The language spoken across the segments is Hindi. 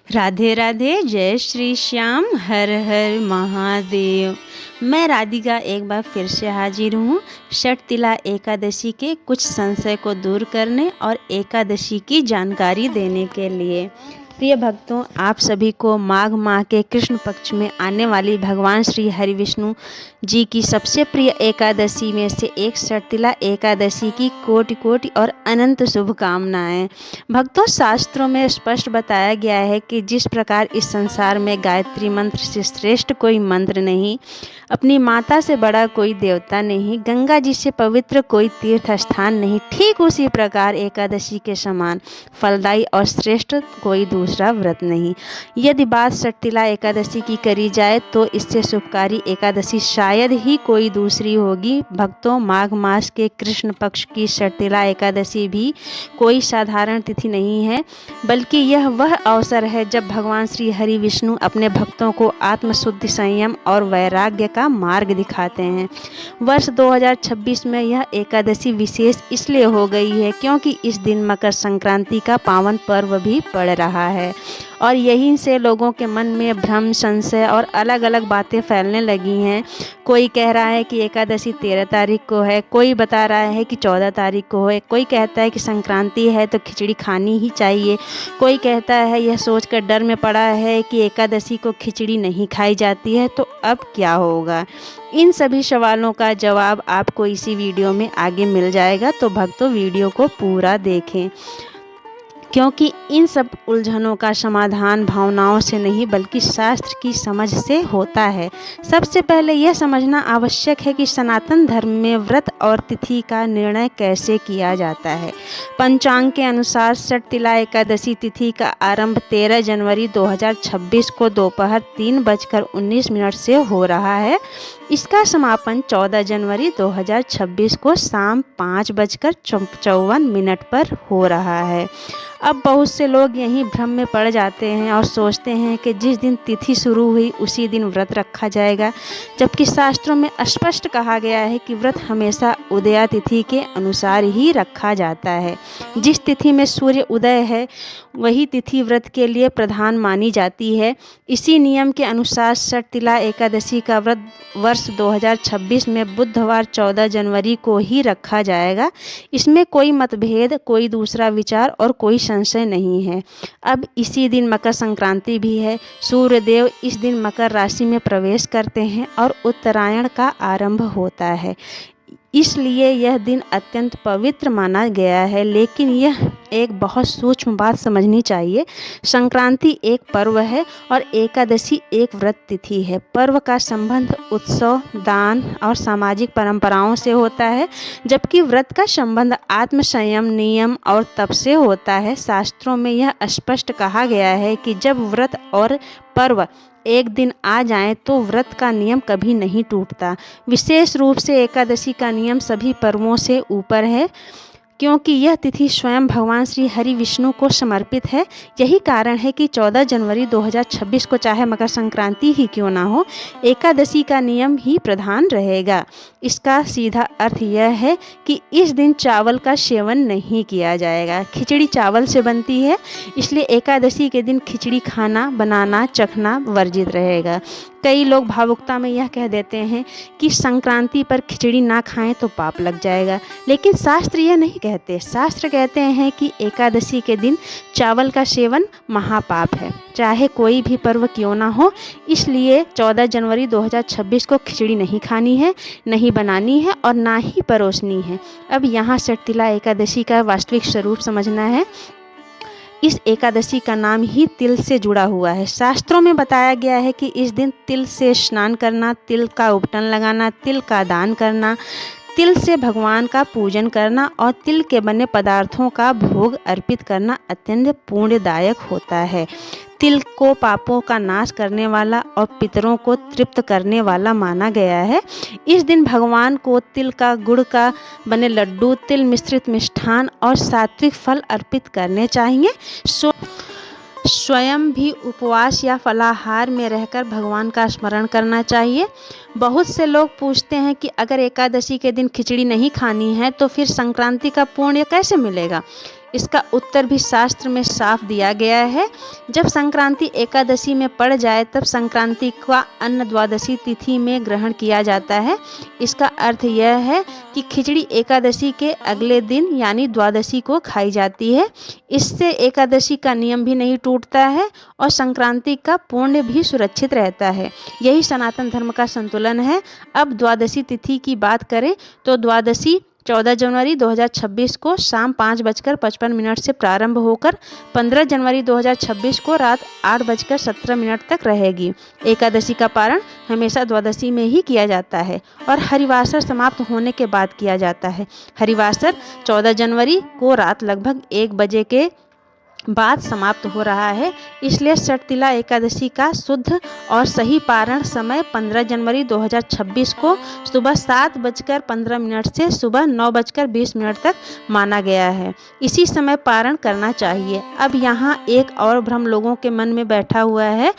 राधे राधे, जय श्री श्याम, हर हर महादेव। मैं राधिका एक बार फिर से हाजिर हूँ षटतिला एकादशी के कुछ संशय को दूर करने और एकादशी की जानकारी देने के लिए। प्रिय भक्तों, आप सभी को माघ माह के कृष्ण पक्ष में आने वाली भगवान श्री हरि विष्णु जी की सबसे प्रिय एकादशी में से एक षटतिला एकादशी की कोटि कोटि और अनंत शुभकामनाएं। भक्तों, शास्त्रों में स्पष्ट बताया गया है कि जिस प्रकार इस संसार में गायत्री मंत्र से श्रेष्ठ कोई मंत्र नहीं, अपनी माता से बड़ा कोई देवता नहीं, गंगा जी से पवित्र कोई तीर्थ स्थान नहीं, ठीक उसी प्रकार एकादशी के समान फलदायी और श्रेष्ठ कोई दूसरा व्रत नहीं। यदि बात षटतिला एकादशी की करी जाए तो इससे शुभकारी एकादशी शायद ही कोई दूसरी होगी। भक्तों, माघ मास के कृष्ण पक्ष की षटतिला एकादशी भी कोई साधारण तिथि नहीं है, बल्कि यह वह अवसर है जब भगवान श्री हरि विष्णु अपने भक्तों को आत्मशुद्धि, संयम और वैराग्य का मार्ग दिखाते हैं। वर्ष 2026 में यह एकादशी विशेष इसलिए हो गई है क्योंकि इस दिन मकर संक्रांति का पावन पर्व भी पड़ रहा है और यहीं से लोगों के मन में भ्रम, संशय और अलग अलग बातें फैलने लगी हैं। कोई कह रहा है कि एकादशी 13 तारीख को है, कोई बता रहा है कि 14 तारीख को है, कोई कहता है कि संक्रांति है तो खिचड़ी खानी ही चाहिए, कोई कहता है यह सोचकर डर में पड़ा है कि एकादशी को खिचड़ी नहीं खाई जाती है। तो अब क्या होगा? इन सभी सवालों का जवाब आपको इसी वीडियो में आगे मिल जाएगा, तो भक्तों वीडियो को पूरा देखें, क्योंकि इन सब उलझनों का समाधान भावनाओं से नहीं बल्कि शास्त्र की समझ से होता है। सबसे पहले यह समझना आवश्यक है कि सनातन धर्म में व्रत और तिथि का निर्णय कैसे किया जाता है। पंचांग के अनुसार षटतिला एकादशी तिथि का आरंभ 13 जनवरी 2026 को दोपहर 3:19 से हो रहा है। इसका समापन 14 जनवरी 2026 को शाम 5:54 पर हो रहा है। अब बहुत से लोग यहीं भ्रम में पड़ जाते हैं और सोचते हैं कि जिस दिन तिथि शुरू हुई उसी दिन व्रत रखा जाएगा, जबकि शास्त्रों में स्पष्ट कहा गया है कि व्रत हमेशा उदया तिथि के अनुसार ही रखा जाता है। जिस तिथि में सूर्य उदय है वही तिथि व्रत के लिए प्रधान मानी जाती है। इसी नियम के अनुसार षटतिला एकादशी का व्रत वर्ष 2026 में बुधवार 14 जनवरी को ही रखा जाएगा। इसमें कोई मतभेद, कोई दूसरा विचार और कोई संशय नहीं है। अब इसी दिन मकर संक्रांति भी है। सूर्यदेव इस दिन मकर राशि में प्रवेश करते हैं और उत्तरायण का आरंभ होता है, इसलिए यह दिन अत्यंत पवित्र माना गया है। लेकिन यह एक बहुत सूक्ष्म बात समझनी चाहिए। संक्रांति एक पर्व है और एकादशी एक व्रत तिथि है। पर्व का संबंध उत्सव, दान और सामाजिक परंपराओं से होता है, जबकि व्रत का संबंध आत्म संयम, नियम और तप से होता है। शास्त्रों में यह स्पष्ट कहा गया है कि जब व्रत और पर्व एक दिन आ जाए तो व्रत का नियम कभी नहीं टूटता। विशेष रूप से एकादशी का नियम सभी पर्वों से ऊपर है, क्योंकि यह तिथि स्वयं भगवान श्री हरि विष्णु को समर्पित है। यही कारण है कि 14 जनवरी 2026 को चाहे मकर संक्रांति ही क्यों ना हो, एकादशी का नियम ही प्रधान रहेगा। इसका सीधा अर्थ यह है कि इस दिन चावल का सेवन नहीं किया जाएगा। खिचड़ी चावल से बनती है, इसलिए एकादशी के दिन खिचड़ी खाना, बनाना, चखना वर्जित रहेगा। कई लोग भावुकता में यह कह देते हैं कि संक्रांति पर खिचड़ी ना खाएं तो पाप लग जाएगा, लेकिन शास्त्र यह नहीं कहते। शास्त्र कहते हैं कि एकादशी के दिन चावल का सेवन महापाप है, चाहे कोई भी पर्व क्यों ना हो। इसलिए 14 जनवरी 2026 को खिचड़ी नहीं खानी है, नहीं बनानी है और ना ही परोसनी है। अब यहाँ षटतिला एकादशी का वास्तविक स्वरूप समझना है। इस एकादशी का नाम ही तिल से जुड़ा हुआ है। शास्त्रों में बताया गया है कि इस दिन तिल से स्नान करना, तिल का उपटन लगाना, तिल का दान करना, तिल से भगवान का पूजन करना और तिल के बने पदार्थों का भोग अर्पित करना अत्यंत पुण्यदायक होता है। तिल को पापों का नाश करने वाला और पितरों को तृप्त करने वाला माना गया है। इस दिन भगवान को तिल का, गुड़ का बने लड्डू, तिल मिश्रित मिष्ठान और सात्विक फल अर्पित करने चाहिए। स्वयं भी उपवास या फलाहार में रहकर भगवान का स्मरण करना चाहिए। बहुत से लोग पूछते हैं कि अगर एकादशी के दिन खिचड़ी नहीं खानी है तो फिर संक्रांति का पुण्य कैसे मिलेगा। इसका उत्तर भी शास्त्र में साफ दिया गया है। जब संक्रांति एकादशी में पड़ जाए तब संक्रांति का अन्न द्वादशी तिथि में ग्रहण किया जाता है। इसका अर्थ यह है कि खिचड़ी एकादशी के अगले दिन यानी द्वादशी को खाई जाती है। इससे एकादशी का नियम भी नहीं टूटता है और संक्रांति का पुण्य भी सुरक्षित रहता है। यही सनातन धर्म का संतुलन है। अब द्वादशी तिथि की बात करें तो द्वादशी 14 जनवरी 2026 को शाम 5:55 से प्रारंभ होकर 15 जनवरी 2026 को रात 8:17 तक रहेगी। एकादशी का पारण हमेशा द्वादशी में ही किया जाता है और हरिवासर समाप्त होने के बाद किया जाता है। हरिवासर 14 जनवरी को रात लगभग 1 बजे के बाद समाप्त हो रहा है। इसलिए षटतिला एकादशी का शुद्ध और सही पारण समय 15 जनवरी 2026 को सुबह 7:15 से सुबह 9:20 तक माना गया है। इसी समय पारण करना चाहिए। अब यहाँ एक और भ्रम लोगों के मन में बैठा हुआ है,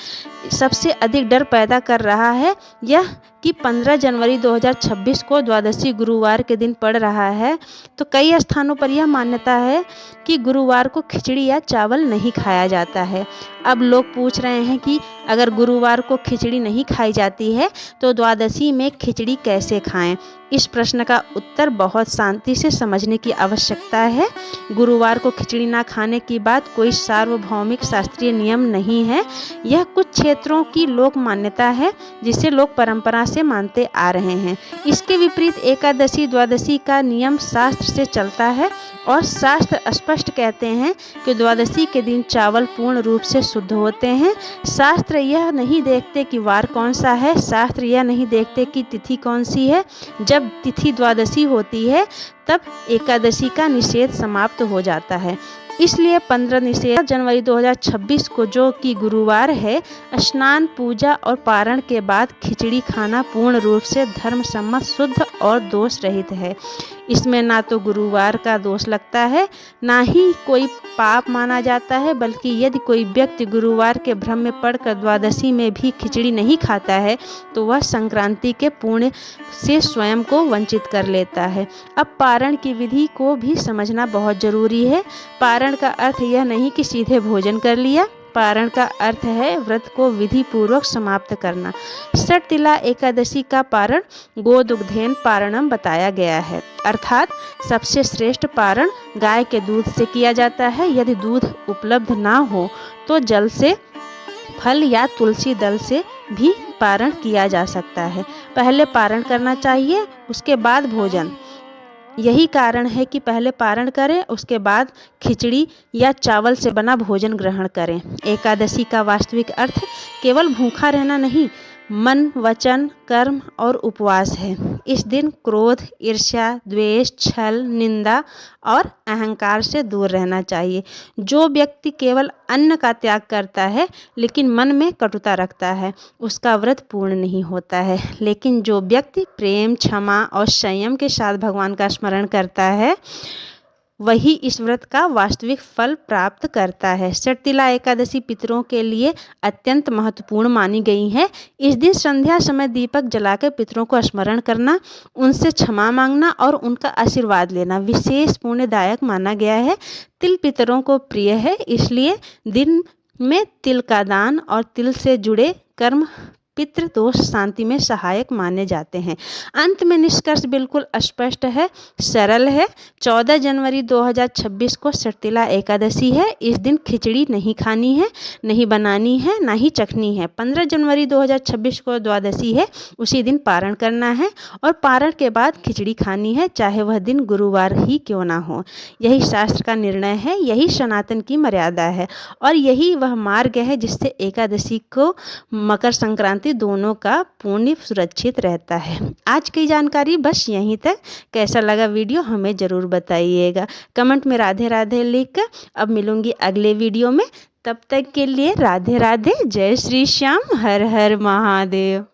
सबसे अधिक डर पैदा कर रहा है यह कि 15 जनवरी 2026 को द्वादशी गुरुवार के दिन पड़ रहा है। तो कई स्थानों पर यह मान्यता है कि गुरुवार को खिचड़ी या चावल नहीं खाया जाता है। अब लोग पूछ रहे हैं कि अगर गुरुवार को खिचड़ी नहीं खाई जाती है तो द्वादशी में खिचड़ी कैसे खाएं? इस प्रश्न का उत्तर बहुत शांति से समझने की आवश्यकता है। गुरुवार को खिचड़ी ना खाने की बात कोई सार्वभौमिक शास्त्रीय नियम नहीं है। यह कुछ क्षेत्रों की लोक मान्यता है जिसे लोग परंपरा से मानते आ रहे हैं। इसके विपरीत एकादशी द्वादशी का नियम शास्त्र से चलता है और शास्त्र स्पष्ट कहते हैं कि द्वादशी के दिन चावल पूर्ण रूप से शुद्ध होते हैं। शास्त्र यह नहीं देखते कि वार कौन सा है, शास्त्र यह नहीं देखते कि तिथि कौन सी है। जब तिथि द्वादशी होती है तब एकादशी का निषेध समाप्त हो जाता है। इसलिए 15 जनवरी 2026 को जो कि गुरुवार है, स्नान पूजा और पारण के बाद खिचड़ी खाना पूर्ण रूप से धर्म सम्मत शुद्ध और दोष रहित है। इसमें ना तो गुरुवार का दोष लगता है ना ही कोई पाप माना जाता है, बल्कि यदि कोई व्यक्ति गुरुवार के भ्रम में पड़कर द्वादशी में भी खिचड़ी नहीं खाता है तो वह संक्रांति के पुण्य से स्वयं को वंचित कर लेता है। अब पारण की विधि को भी समझना बहुत जरूरी है। पारण का अर्थ यह नहीं कि सीधे भोजन कर लिया। पारण का अर्थ है व्रत को विधि पूर्वक समाप्त करना। षटतिला एकादशी का पारण गोदुग्धेन पारणम बताया गया है, अर्थात सबसे श्रेष्ठ पारण गाय के दूध से किया जाता है। यदि दूध उपलब्ध ना हो तो जल से, फल या तुलसी दल से भी पारण किया जा सकता है। पहले पारण करना चाहिए, उसके बाद भोजन। यही कारण है कि पहले पारण करें, उसके बाद खिचड़ी या चावल से बना भोजन ग्रहण करें। एकादशी का वास्तविक अर्थ केवल भूखा रहना नहीं, मन, वचन, कर्म और उपवास है। इस दिन क्रोध, ईर्ष्या, द्वेष, छल, निंदा और अहंकार से दूर रहना चाहिए। जो व्यक्ति केवल अन्न का त्याग करता है लेकिन मन में कटुता रखता है, उसका व्रत पूर्ण नहीं होता है। लेकिन जो व्यक्ति प्रेम, क्षमा और संयम के साथ भगवान का स्मरण करता है वही इस व्रत का वास्तविक फल प्राप्त करता है। षटतिला एकादशी पितरों के लिए अत्यंत महत्वपूर्ण मानी गई है। इस दिन संध्या समय दीपक जलाकर पितरों को स्मरण करना, उनसे क्षमा मांगना और उनका आशीर्वाद लेना विशेष पुण्यदायक माना गया है। तिल पितरों को प्रिय है, इसलिए दिन में तिल का दान और तिल से जुड़े कर्म पितृ दोष शांति में सहायक माने जाते हैं। अंत में निष्कर्ष बिल्कुल स्पष्ट है, सरल है। 14 जनवरी 2026 को षटतिला एकादशी है। इस दिन खिचड़ी नहीं खानी है, नहीं बनानी है, ना ही चखनी है। 15 जनवरी 2026 को द्वादशी है, उसी दिन पारण करना है और पारण के बाद खिचड़ी खानी है, चाहे वह दिन गुरुवार ही क्यों ना हो। यही शास्त्र का निर्णय है, यही सनातन की मर्यादा है और यही वह मार्ग है जिससे एकादशी को मकर संक्रांति दोनों का पुण्य सुरक्षित रहता है। आज की जानकारी बस यहीं तक। कैसा लगा वीडियो हमें ज़रूर बताइएगा कमेंट में राधे राधे लिखकर। अब मिलूंगी अगले वीडियो में, तब तक के लिए राधे राधे, जय श्री श्याम, हर हर महादेव।